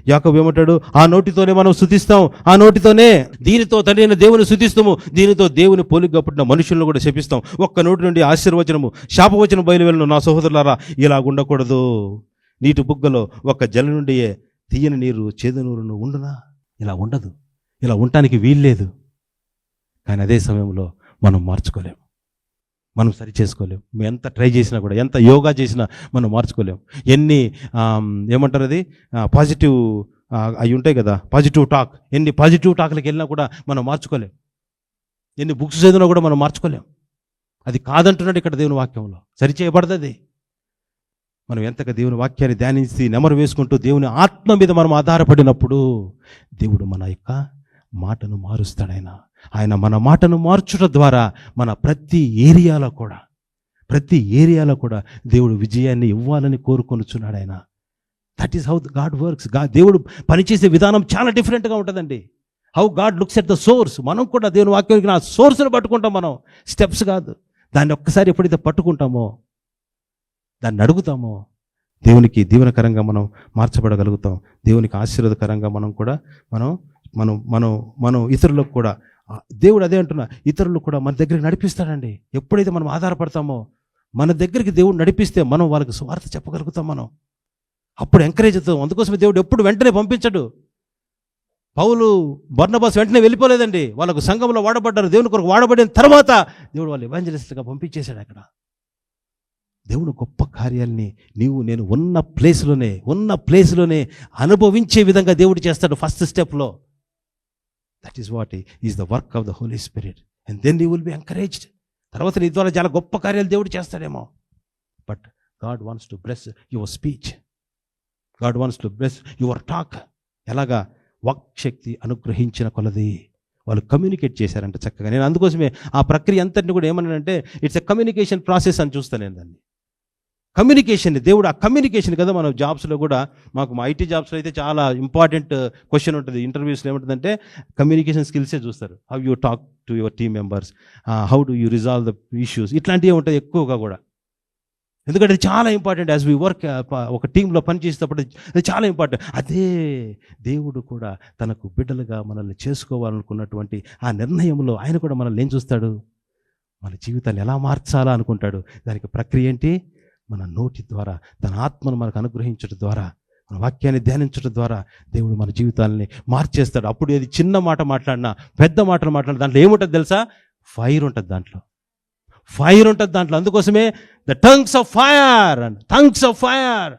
యాకోబు ఏమంటాడు, ఆ నోటితోనే మనం స్తుతిస్తాం, ఆ నోటితోనే దీనితో తండ్రి అయిన దేవుని స్తుతిస్తాము, దీనితో దేవుని పోలికగా పుట్టిన మనుషులను కూడా శపిస్తాం. ఒక్క నోటి నుండి ఆశీర్వచనము శాపవచనం బయలువెళ్ళను. నా సహోదరులారా, ఇలా ఉండకూడదు. నీటి బుగ్గలో ఒక జల నుండియే తీయని నీరు చేదు నీరును ఉండునా? ఇలా ఉండదు. ఇలా ఉండటానికి వీల్లేదు. కానీ అదే సమయంలో మనం మార్చుకోలేం, మనం సరి చేసుకోలేం. ఎంత ట్రై చేసినా కూడా, ఎంత యోగా చేసినా మనం మార్చుకోలేం. ఎన్ని ఏమంటారు అది పాజిటివ్ అవి ఉంటాయి కదా, పాజిటివ్ టాక్, ఎన్ని పాజిటివ్ టాక్లకి వెళ్ళినా కూడా మనం మార్చుకోలేం. ఎన్ని బుక్స్ చదివినా కూడా మనం మార్చుకోలేం. అది కాదంటున్నాడు ఇక్కడ దేవుని వాక్యంలో. సరి చేయబడదు. మనం ఎంతగా దేవుని వాక్యాన్ని ధ్యానించి నెమరు వేసుకుంటూ దేవుని ఆత్మ మీద మనం ఆధారపడినప్పుడు దేవుడు మన యొక్క మాటను మారుస్తాడు. ఆయన మన మాటను మార్చడం ద్వారా మన ప్రతి ఏరియాలో కూడా దేవుడు విజయాన్ని ఇవ్వాలని కోరుకొనుచున్నాడు ఆయన. That is how God works. దేవుడు పనిచేసే విధానం చాలా డిఫరెంట్గా ఉంటుందండి. How God looks at the source. మనం కూడా దేవుని వాక్యానికి ఆ సోర్స్ని పట్టుకుంటాం. మనం స్టెప్స్ కాదు, దాన్ని ఒక్కసారి ఎప్పుడైతే పట్టుకుంటామో, దాన్ని అడుగుతామో, దేవునికి దీవెనకరంగా మనం మార్చబడగలుగుతాం. దేవునికి ఆశీర్వాదకరంగా మనం కూడా మనం ఇతరులకు కూడా, దేవుడు అదే అంటున్నా, ఇతరులు కూడా మన దగ్గరికి నడిపిస్తాడండి. ఎప్పుడైతే మనం ఆధారపడతామో మన దగ్గరికి దేవుడు నడిపిస్తే మనం వాళ్ళకి సువార్త చెప్పగలుగుతాం. మనం అప్పుడు ఎంకరేజ్ అవుతాం. అందుకోసమే దేవుడు ఎప్పుడు వెంటనే పంపించడు. పౌలు బర్నబాస్ వెంటనే వెళ్ళిపోలేదండి. వాళ్ళకు సంఘంలో వాడబడ్డారు. దేవుని కొరకు వాడబడిన తర్వాత దేవుడు వాళ్ళు ఎవాంజలిస్ట్గా పంపించేశాడు. అక్కడ దేవుడు గొప్ప కార్యాలని నేను ఉన్న ప్లేస్లోనే అనుభవించే విధంగా దేవుడు చేస్తాడు ఫస్ట్ స్టెప్లో. That is what is the work of the Holy Spirit. And then you will be encouraged. తర్వాత నీ ద్వారా చాలా గొప్ప కార్యాలు దేవుడు చేస్తాడేమో. But God wants to bless your speech. God wants to bless your talk. ఎలాగా? వాక్ శక్తి అనుగ్రహించిన కొలది వాళ్ళు కమ్యూనికేట్ చేశారంట చక్కగా. నేను అందుకోసమే ఆ ప్రక్రియ అంతటిని కూడా ఏమన్నానంటే ఇట్స్ ఎ కమ్యూనికేషన్ ప్రాసెస్ అని చూస్తాను నేను దాన్ని. కమ్యూనికేషన్, దేవుడు ఆ కమ్యూనికేషన్ కదా. మనం జాబ్స్లో కూడా, మా ఐటీ జాబ్స్లో అయితే చాలా ఇంపార్టెంట్ క్వశ్చన్ ఉంటుంది ఇంటర్వ్యూస్లో. ఏముంటుందంటే కమ్యూనికేషన్ స్కిల్సే చూస్తారు. How you talk to your team members, how do you resolve the issues, ఇట్లాంటివి ఉంటాయి ఎక్కువగా కూడా. ఎందుకంటే అది చాలా ఇంపార్టెంట్. యాజ్ వీ వర్క్ ఒక టీంలో పనిచేసేటప్పుడు అది చాలా ఇంపార్టెంట్. అదే దేవుడు కూడా తనకు బిడ్డలుగా మనల్ని చేసుకోవాలనుకున్నటువంటి ఆ నిర్ణయంలో ఆయన కూడా మనల్ని ఏం చూస్తాడు? మన జీవితాన్ని ఎలా మార్చాలా అనుకుంటాడు. దానికి ప్రక్రియ ఏంటి? మన నోటి ద్వారా, తన ఆత్మను మనకు అనుగ్రహించడం ద్వారా, మన వాక్యాన్ని ధ్యానించడం ద్వారా దేవుడు మన జీవితాలని మార్చేస్తాడు. అప్పుడు ఏది చిన్న మాట మాట్లాడినా, పెద్ద మాటలు మాట్లాడినా దాంట్లో ఏముంటుంది తెలుసా? ఫైర్ ఉంటుంది దాంట్లో. అందుకోసమే ద టంగ్స్ ఆఫ్ ఫైర్.